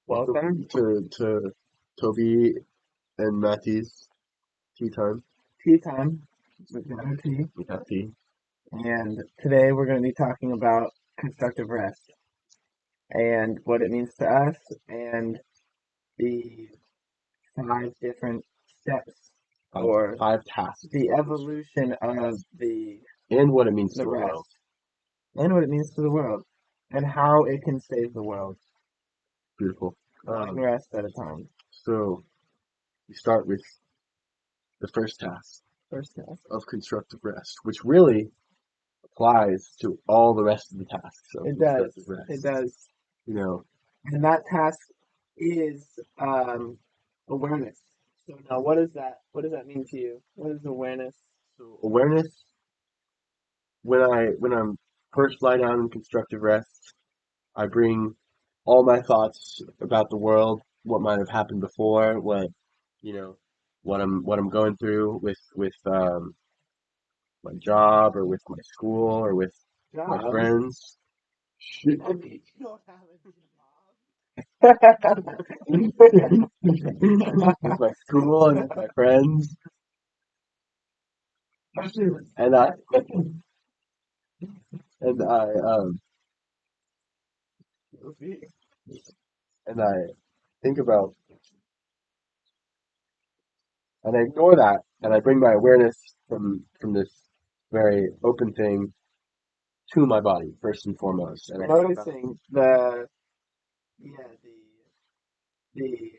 Welcome to Toby and Mati's tea time. tea time with Mati Tea, We got tea. and today we're going to be talking about constructive rest and what it means to us and the 5 different steps or Five tasks. the evolution of And what it means to the the world. rest and what it means to the world and how it can save the world Beautiful. one rest at a time. So we start with the first task First task. of constructive rest, which really applies to all the rest of the tasks of It does. constructive rest. It does. You know, And that task is awareness. So now, what is that? What does that mean to you? What is awareness? so awareness when I'm first lie down in constructive rest, I bring all my thoughts about the world, what might have happened before, you know, what I'm going through with my job or with my school or with my Job. friends, I mean, you don't have a job. with my school and with my friends, and I and I think about and I ignore that and I bring my awareness from this very open thing to my body first and foremost, and I think about Noticing the yeah the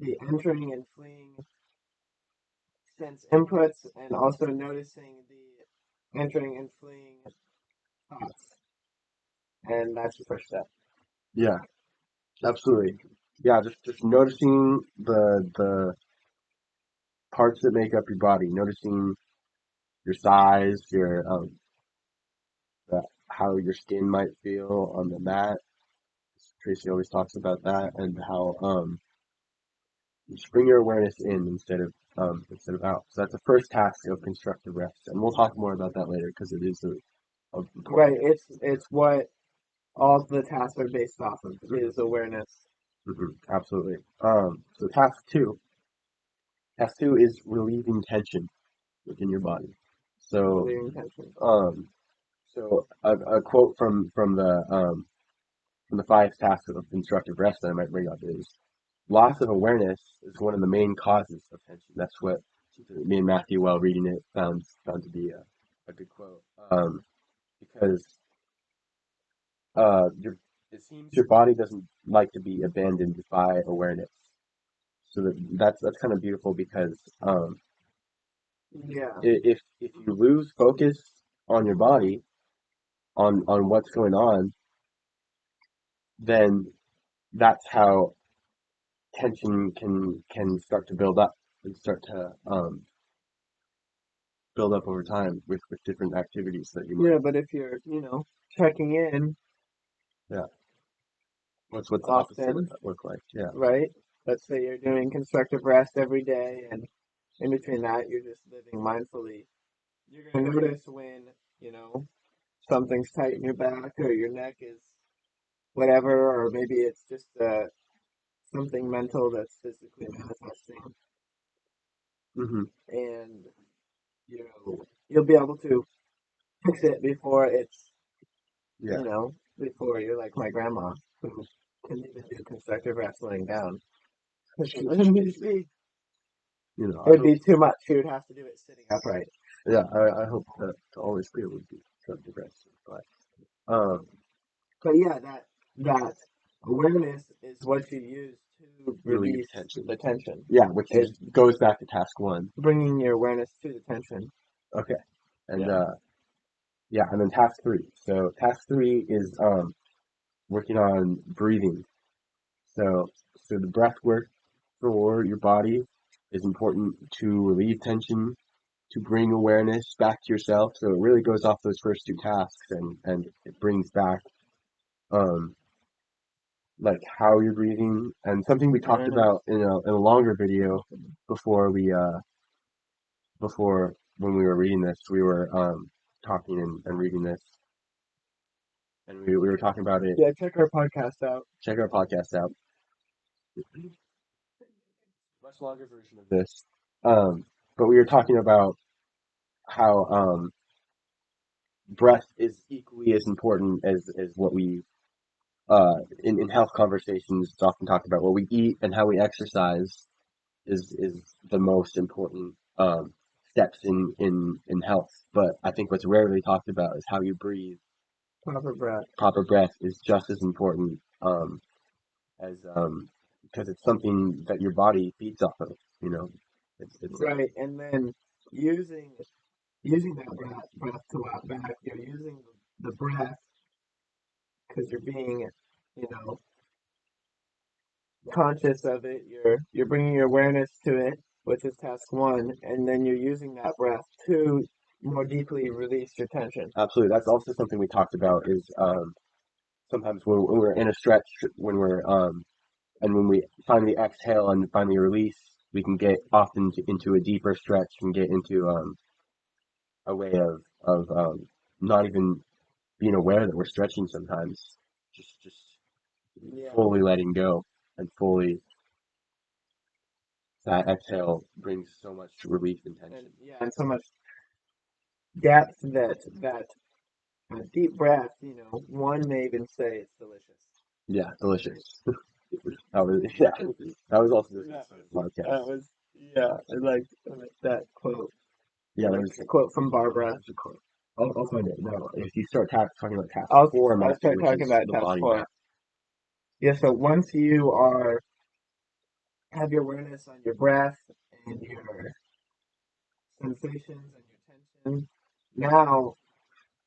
the entering and fleeing sense inputs, and also noticing the entering and fleeing thoughts, and that's the first step. yeah, absolutely. Yeah, just noticing the parts that make up your body, noticing your size, your how your skin might feel on the mat. Tracy always talks about that and how you just bring your awareness in instead of out. So that's the first task of constructive rest, and we'll talk more about that later because it is a Right. important. It's what all the tasks are based off of is awareness. Absolutely. So task two is relieving tension within your body. So Clear intention. um, so a quote from the five tasks of constructive rest that I might bring up is loss of awareness is one of the main causes of tension. That's what me and Matthew, while reading it, found to be a good quote. Because your it seems your body doesn't like to be abandoned by awareness. So that's kind of beautiful because Yeah. if you lose focus on your body on what's going on, then that's how tension can start to build up and start to build up over time with different activities that you might. Yeah, but if you're, checking in Yeah. What's the opposite of often, that look like? Yeah. right? Let's say you're doing constructive rest every day, and in between that, you're just living mindfully. You're gonna notice when, you know, something's tight in your back or your neck is whatever, or maybe it's just something mental that's physically manifesting, Hmm. and you'll be able to fix it before Yeah. before you're like my grandma who can even do constructive rest laying down. She wouldn't be speak. It I would hope. be too much. She would have to do it sitting upright. Yeah. I hope to always be able to do some progressive, but um, But yeah, that awareness is what you use to relieve release tension. the tension. Yeah, which It's goes back to task one. bringing your awareness to the tension. Okay. And Yeah. yeah, and then task three. So task three is working on breathing. So so the breath work for your body is important to relieve tension, to bring awareness back to yourself. So it really goes off those first two tasks and it brings back um like how you're breathing and something we talked Awareness. about in a longer video before before when we were reading this, we were talking and reading this. and we were talking about it. Yeah, check our podcast out. Check our podcast out. Much longer version of this. But we were talking about how breath is equally as important as what we in health conversations it's often talked about what we eat and how we exercise is the most important steps in health. But I think what's rarely talked about is how you breathe. Proper breath. Proper breath is just as important as because it's something that your body feeds off of. You know, it's Right, and then using using that breath to lap back. You're using the breath because you're being, you know, conscious of it. You're bringing your awareness to it, which is task one, and then you're using that breath to more deeply release your tension. absolutely. That's also something we talked about is sometimes when we're in a stretch, when we're and when we finally exhale and finally release, we can get often into a deeper stretch and get into a way of not even being aware that we're stretching sometimes. Just Yeah, fully letting go and fully that exhale brings so much relief and and tension. yeah, and so much depth that deep breath. You know, one may even say it's delicious. Yeah, delicious. That was yeah. That was also this That podcast. was yeah. I like that quote. Yeah, I that like was the quote from Barbara. a quote. I'll find it. No, if you start talking about task four I'll mapping, start which talking is about the task body four. map. Yeah, so once you are have your awareness on your breath and your sensations and your tension, now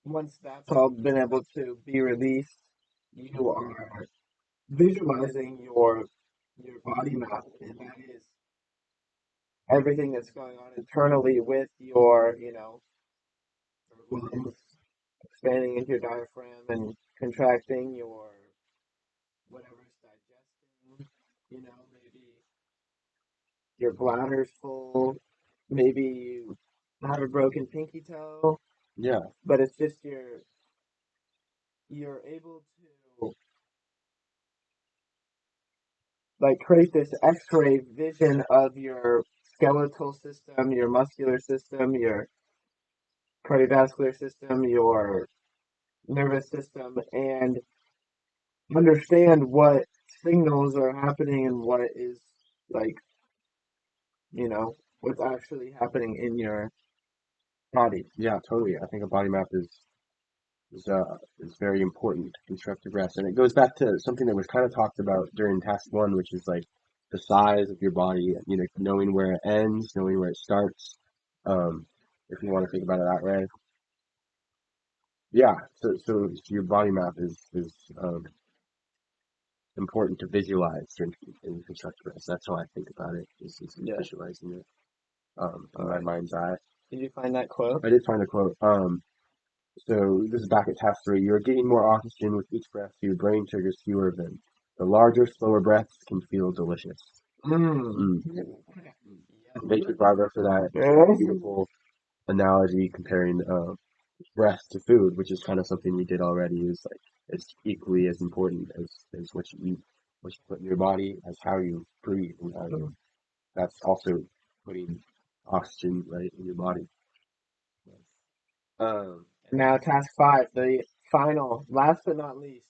once that's all been able to be released, you are visualizing your body map, and that is everything that's going on internally with your, you know, lungs expanding into your diaphragm and contracting your whatever's digesting, you know, maybe your bladder's full, maybe you have a broken pinky toe, Yeah, but it's just you're able to like create this x-ray vision of your skeletal system, your muscular system, your cardiovascular system, your nervous system, and understand what signals are happening and what is like, you know, what's actually happening in your body. yeah, totally. I think a body map is very important to constructive rest, and it goes back to something that was kind of talked about during task one, which is like the size of your body. You know, knowing where it ends, knowing where it starts. Um, if you want to think about it that way. Yeah, so your body map is important to visualize in constructive rest. That's how I think about it. Is Yeah. visualizing it in All my right. mind's eye. Did you find that quote? I did find a quote. So this is back at task three. You're getting more oxygen with each breath, so your brain triggers fewer of them. The larger, slower breaths can feel delicious. Mm. Mm. Thank you, Barbara, for that Yes. beautiful analogy comparing breath to food, which is kind of something we did already. Is like it's equally as important as what you eat, what you put in your body, as how you breathe, and how you. That's also putting oxygen right in your body. Um, Now, task five, the final, last but not least,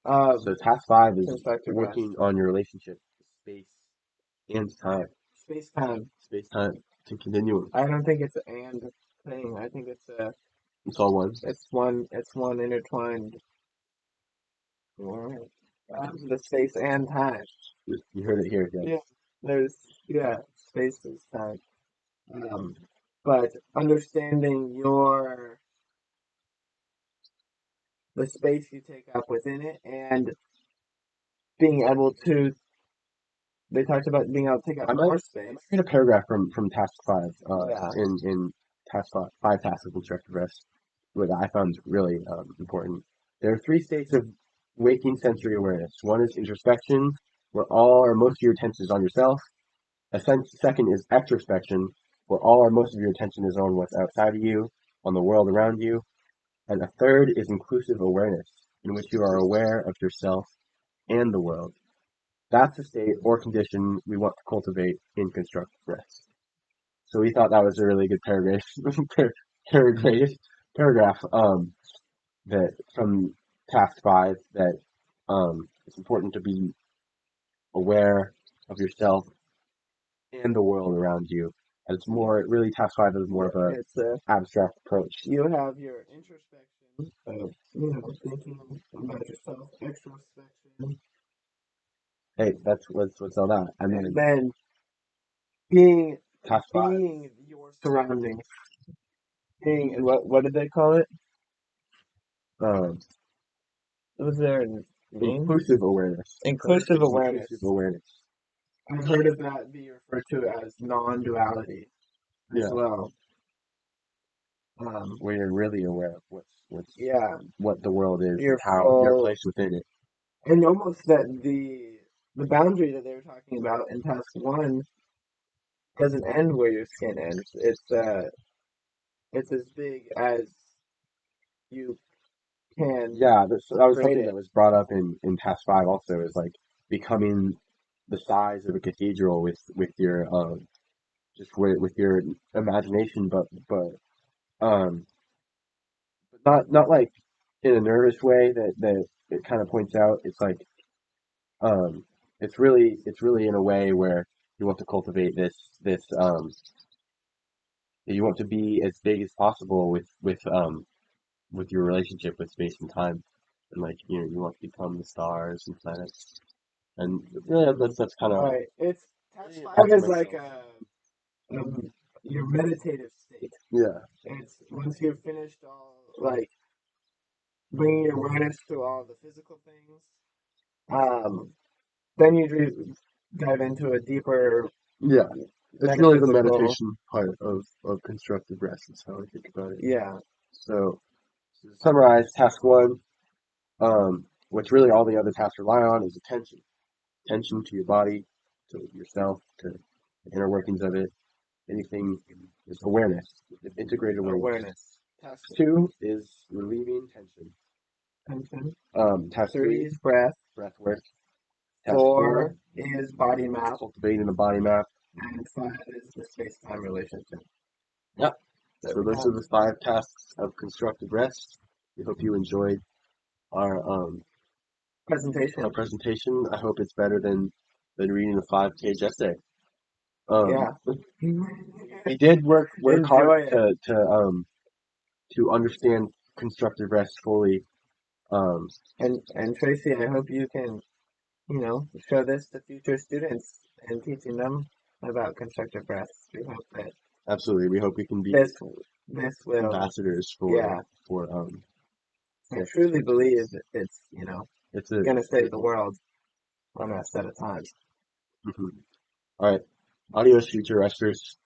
so task five is constructive rest. working on your relationship to space and time. Space time. Space time to continuum. I don't think it's an and thing. I think It's all one. it's one intertwined. The space and time. You heard it here, Yeah. guys. There's yeah, space is time. Um, but understanding the space you take up within it and being able to they talked about being able to take up I might more space. read a paragraph from task five. Yeah. In task five tasks of constructive rest, what I found really important. There are three states of waking sensory awareness. One is introspection, where all or most of your attention is on yourself. Second is extrospection, where all or most of your attention is on what's outside of you, on the world around you. And a third is inclusive awareness, in which you are aware of yourself and the world. That's the state or condition we want to cultivate in constructive rest. So we thought that was a really good paragraph, paragraph, paragraph that from task 5 that it's important to be aware of yourself and the world around you. And it's more really task 5 is more of a It's a abstract approach. you have your introspection of thinking about yourself, extrospection, Hey, that's what's all that. And and then then being task 5, being your surroundings, being and what did they call it? um, Was there a name? inclusive awareness. Inclusive awareness. Inclusive awareness. I've heard of that be referred to as non-duality as Yeah. well. Where you're really aware of Yeah, what the world is, you're how your full, place within it. and almost that the boundary that they were talking about in task 1 doesn't end where your skin ends. It's as big as you can Yeah, that was create something it. that was brought up in task 5 also, is like becoming the size of a cathedral with your just with your imagination, but um not like in a nervous way that it kind of points out. It's like um it's really in a way where you want to cultivate this you want to be as big as possible with your relationship with space and time, and like you want to become the stars and planets, and yeah, that's kind of Right. It's task really 5 is attaching like myself. your meditative state. Yeah, It's once you've finished all like bringing your awareness to all the physical things, um, then you dive into a deeper yeah. It's really the metaphysical. meditation part of constructive rest. Is how I think about it. Yeah, So to summarize, task 1, which really all the other tasks rely on, is attention. Attention to your body, to yourself, to the inner workings of it. Anything is awareness, integrated awareness. awareness. Task 2 is relieving tension. Tension. Task 3 3, is breath. breath work. Task 4 4, is body map. cultivating the body map. And 5 is the space-time relationship. Yep. That So we those have. are the 5 tasks of constructive rest. We hope you enjoyed our Presentation. presentation. I hope it's better than reading a 5-page essay. Yeah. We did work Enjoy hard it. to understand constructive rest fully. And Tracy, I hope you can, show this to future students and teaching them about constructive rest. We hope that Absolutely, we hope we can be this will, ambassadors yeah. for I truly believe it's, it's a going to save the world one rest at a time. mhm. All right, adios, future resters.